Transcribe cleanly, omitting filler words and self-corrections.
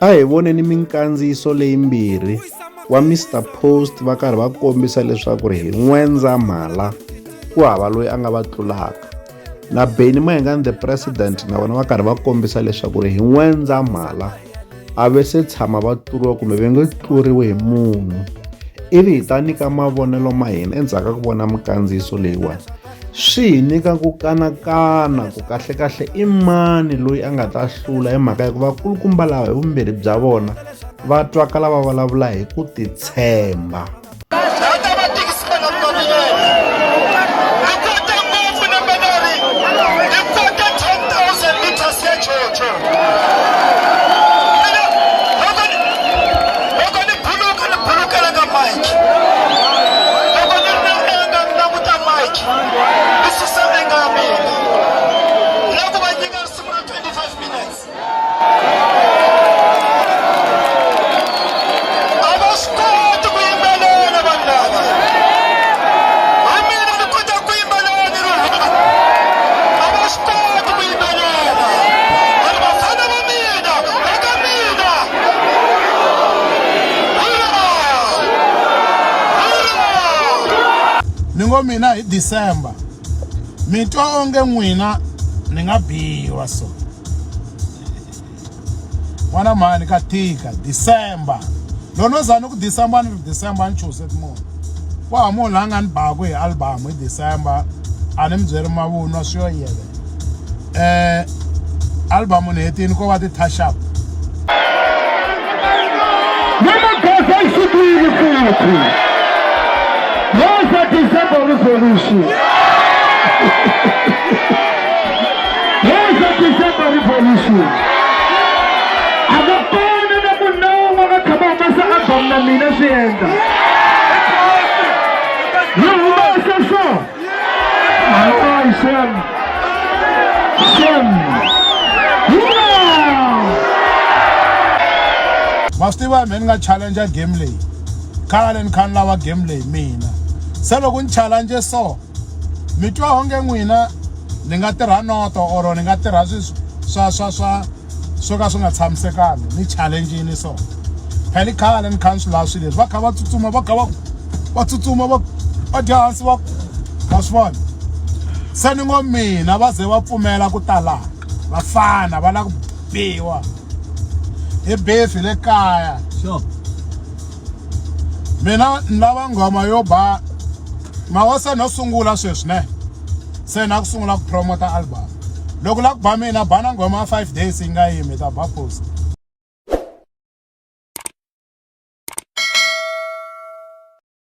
A hi voneni minkandziyiso leyimbirhi wa Mr Post va karhi va kombisa leswaku ri hi N'wendzamhala ku hava loyi a nga va tlulaka, na Benny Mayengani the president na vona va karhi va kombisa leswaku ri hi N'wendzamhala a ve se tshama va tluriwa kumbe va nge tluriwi hi munhu. Ivi hi ta nyika mavonelo ma hina endzhaku ka ku vona mikandziyiso leyiwani. Swi hi nyika ku kanakana ku kahlekahle i mani loyi a nga ta hlula hi mhaka ya ku vakulukumba lava hi vumbirhi bya vona va twakala va vulavula hi ku titshemba. Ningo mina hi December mi twa onge n'wina ni nga biwa so wana mani ka tika December lono zani ku December ni December ni choose munhu wa munhu la nga ni baku hi album hi December a ni mi byeri mavunwa swi yo yele album ni hetini ko va ti touch up What's the December revolution? What's the December revolution? I'm not going to know what I come out as a bomb na mina sienda. You must have so. Oh, Sam. Mastiva menga challenge game lay. Karen kan lawa game lay mina. Se loko ni challenge so mi twa onge n'wina ni nga tirha noto or ni nga tirha swo ka swi nga tshamisekanga ni challenge ni so phela khale ni council swi leswi va kha va tsutsuma va tsutsuma va dya hansi va swi vona se ni ngo mina va ze va pfumela ku tala vafana va la ku biwa hi befi le kaya sure mina ni lava nghoma yo ba mawasa no sungula sweswi ne se na ku sungula ku promote album loko la ku ba mina bana ngoma 5 days inga yimi ta ba post